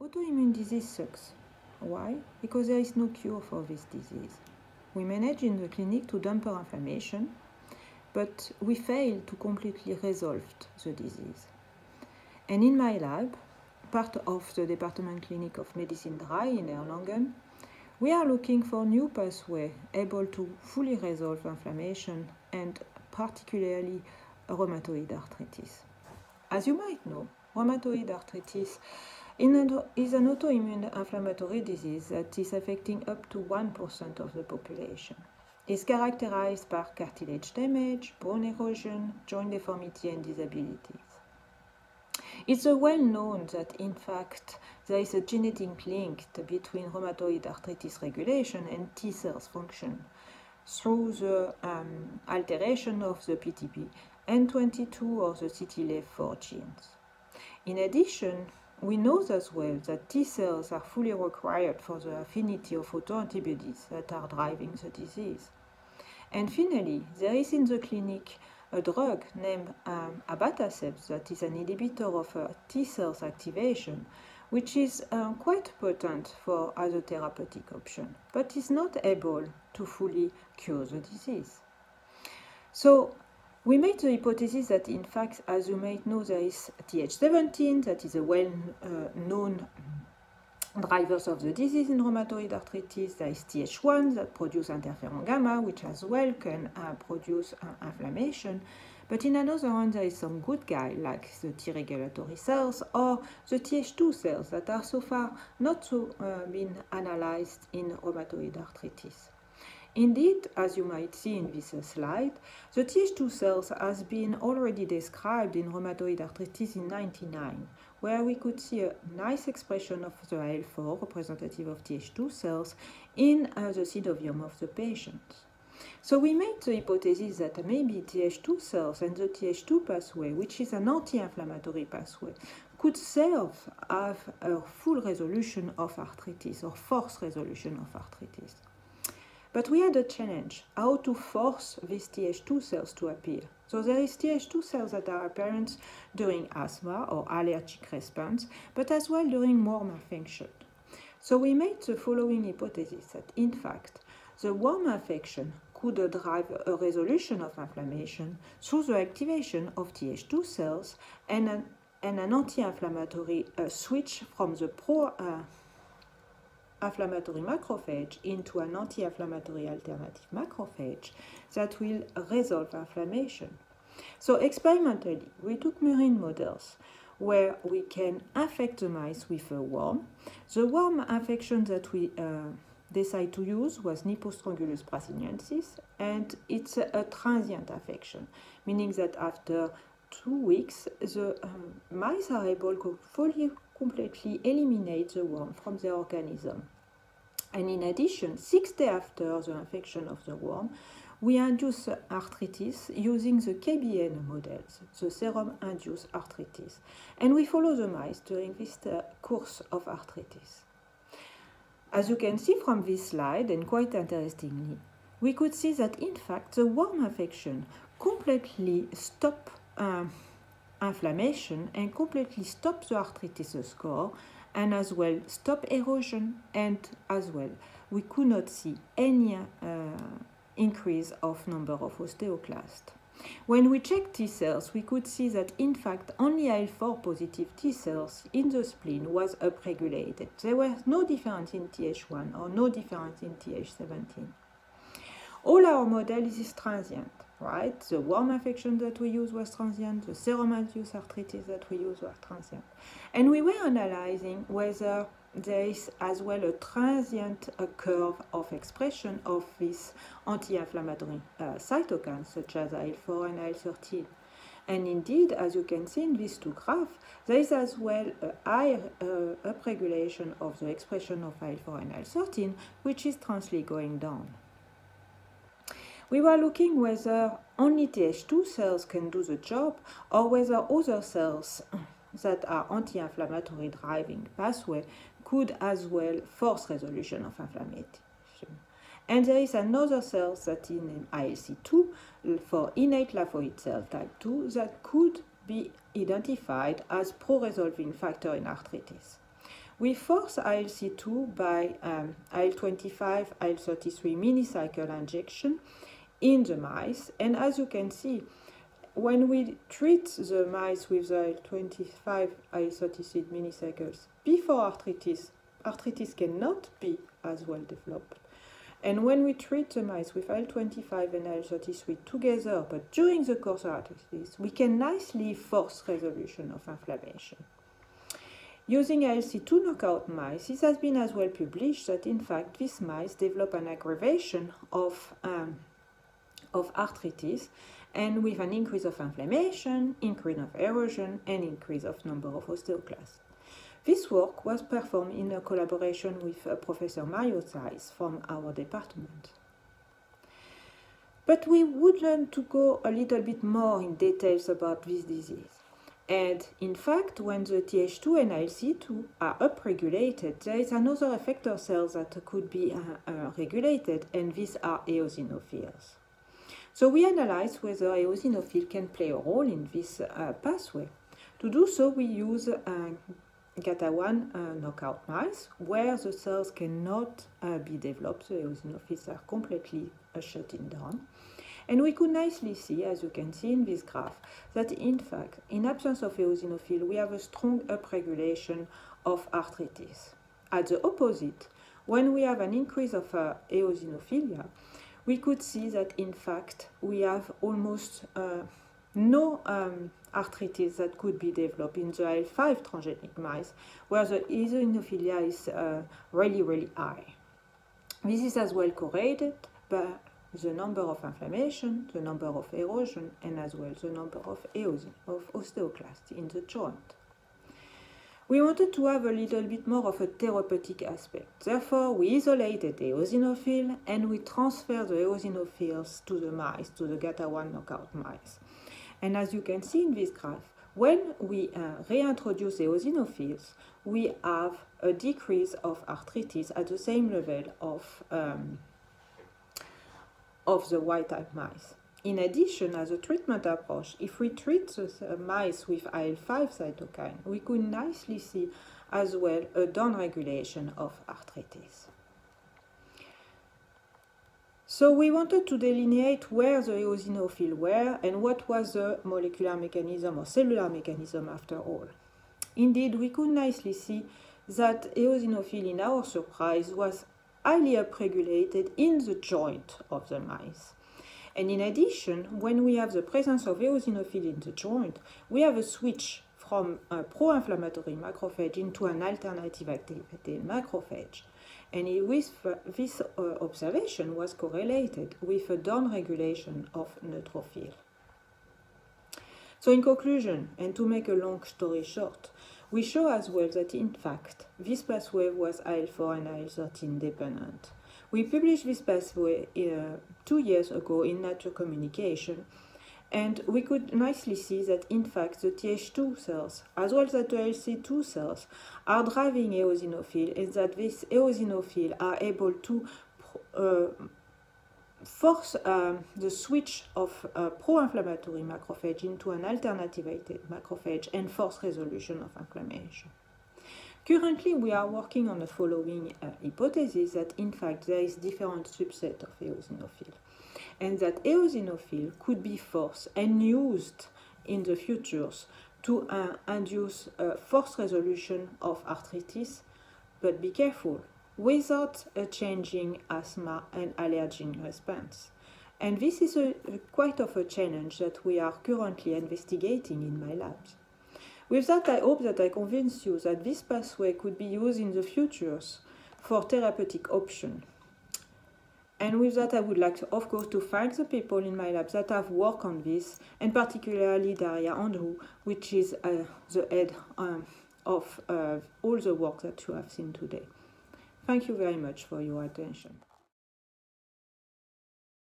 Autoimmune disease sucks. Why? Because there is no cure for this disease. We manage in the clinic to dampen inflammation, but we fail to completely resolve the disease. And in my lab, part of the Department Clinic of Medicine Dry in Erlangen, we are looking for new pathways able to fully resolve inflammation and particularly rheumatoid arthritis. As you might know, rheumatoid arthritis is an autoimmune inflammatory disease that is affecting up to 1% of the population. It's characterized by cartilage damage, bone erosion, joint deformity, and disabilities. It's well known that, in fact, there is a genetic link between rheumatoid arthritis regulation and T cells function through the alteration of the PTP N22 or the CTLA4 genes. In addition, we know as well that T cells are fully required for the affinity of autoantibodies that are driving the disease. And finally, there is in the clinic a drug named abatacept that is an inhibitor of T cells activation, which is quite potent as a therapeutic option, but is not able to fully cure the disease. So we made the hypothesis that, in fact, as you might know, there is Th17, that is a well-known drivers of the disease in rheumatoid arthritis. There is Th1 that produces interferon gamma, which as well can produce inflammation. But in another one, there is some good guy, like the T regulatory cells or the Th2 cells that are so far not been analyzed in rheumatoid arthritis. Indeed, as you might see in this slide, the Th2 cells has been already described in rheumatoid arthritis in 1999, where we could see a nice expression of the IL-4, representative of Th2 cells, in the synovium of the patient. So we made the hypothesis that maybe Th2 cells and the Th2 pathway, which is an anti-inflammatory pathway, could serve as a full resolution of arthritis or forced resolution of arthritis. But we had a challenge, how to force these Th2 cells to appear. So there is Th2 cells that are apparent during asthma or allergic response, but as well during warm affection. So we made the following hypothesis that, in fact, the warm affection could drive a resolution of inflammation through the activation of Th2 cells and an anti-inflammatory switch from the pro-inflammatory macrophage into an anti-inflammatory alternative macrophage that will resolve inflammation. So experimentally, we took murine models where we can affect the mice with a worm. The worm infection that we decided to use was Nipostrongylus brasiliensis, and it's a transient affection, meaning that after 2 weeks, the mice are able to fully completely eliminate the worm from their organism. And in addition, 6 days after the infection of the worm, we induce arthritis using the KBN models, the serum-induced arthritis. And we follow the mice during this course of arthritis. As you can see from this slide, and quite interestingly, we could see that in fact the worm infection completely stops inflammation and completely stops the arthritis score, and as well stop erosion, and as well we could not see any increase of number of osteoclasts. When we checked T cells, we could see that in fact only IL-4 positive T cells in the spleen was upregulated. There was no difference in Th1 or no difference in Th17. All our models is transient, right? The worm infection that we use was transient, the serum-induced arthritis that we use was transient. And we were analyzing whether there is as well a transient curve of expression of these anti-inflammatory cytokines such as IL-4 and IL-13. And indeed, as you can see in these two graphs, there is as well a high upregulation of the expression of IL-4 and IL-13, which is transly going down. We were looking whether only Th2 cells can do the job or whether other cells that are anti-inflammatory driving pathway could as well force resolution of inflammation. And there is another cell that is named ILC2 for innate lymphoid cell type 2 that could be identified as pro-resolving factor in arthritis. We force ILC2 by IL-25, IL-33 mini-cycle injection in the mice, and as you can see, when we treat the mice with the IL-25, IL-33 mini-cycles before arthritis, arthritis cannot be as well developed. And when we treat the mice with IL-25 and IL-33 together, but during the course of arthritis, we can nicely force resolution of inflammation. Using ILC2 knockout mice, it has been as well published that in fact these mice develop an aggravation of arthritis, and with an increase of inflammation, increase of erosion, and increase of number of osteoclasts. This work was performed in a collaboration with Professor Mario Zeiss from our department. But we would learn to go a little bit more in details about this disease. And in fact, when the Th2 and ILC2 are upregulated, there is another effector cell that could be regulated, and these are eosinophils. So we analyze whether eosinophil can play a role in this pathway. To do so, we use GATA1 knockout mice, where the cells cannot be developed. The eosinophils are completely shut down. And we could nicely see, as you can see in this graph, that in fact, in absence of eosinophil, we have a strong upregulation of arthritis. At the opposite, when we have an increase of eosinophilia, we could see that in fact we have almost no arthritis that could be developed in the IL-5 transgenic mice, where the eosinophilia is really high. This is as well correlated by the number of inflammation, the number of erosion, and as well the number of osteoclasts in the joint. We wanted to have a little bit more of a therapeutic aspect. Therefore, we isolated the eosinophil and we transferred the eosinophils to the mice, to the GATA1 knockout mice. And as you can see in this graph, when we reintroduce the eosinophils, we have a decrease of arthritis at the same level of the wild-type mice. In addition, as a treatment approach, if we treat the mice with IL-5 cytokine, we could nicely see as well a downregulation of arthritis. So we wanted to delineate where the eosinophils were and what was the molecular mechanism or cellular mechanism after all. Indeed, we could nicely see that eosinophil, in our surprise, was highly upregulated in the joint of the mice. And in addition, when we have the presence of eosinophil in the joint, we have a switch from a pro-inflammatory macrophage into an alternative activated macrophage. And this observation was correlated with a downregulation of neutrophil. So in conclusion, and to make a long story short, we show as well that in fact, this pathway was IL-4 and IL-13 dependent. We published this pathway 2 years ago in Nature Communication, and we could nicely see that in fact the Th2 cells, as well as the ILC2 cells, are driving eosinophil, and that these eosinophil are able to force the switch of pro-inflammatory macrophage into an alternative macrophage and force resolution of inflammation. Currently, we are working on the following hypothesis that in fact there is different subset of eosinophil, and that eosinophil could be forced and used in the futures to induce forced resolution of arthritis, but be careful, without changing asthma and allergen response. And this is quite of a challenge that we are currently investigating in my labs. With that, I hope that I convinced you that this pathway could be used in the futures for therapeutic option. And with that, I would like, of course, to thank the people in my lab that have worked on this, and particularly Daria Andrew, which is the head of all the work that you have seen today. Thank you very much for your attention.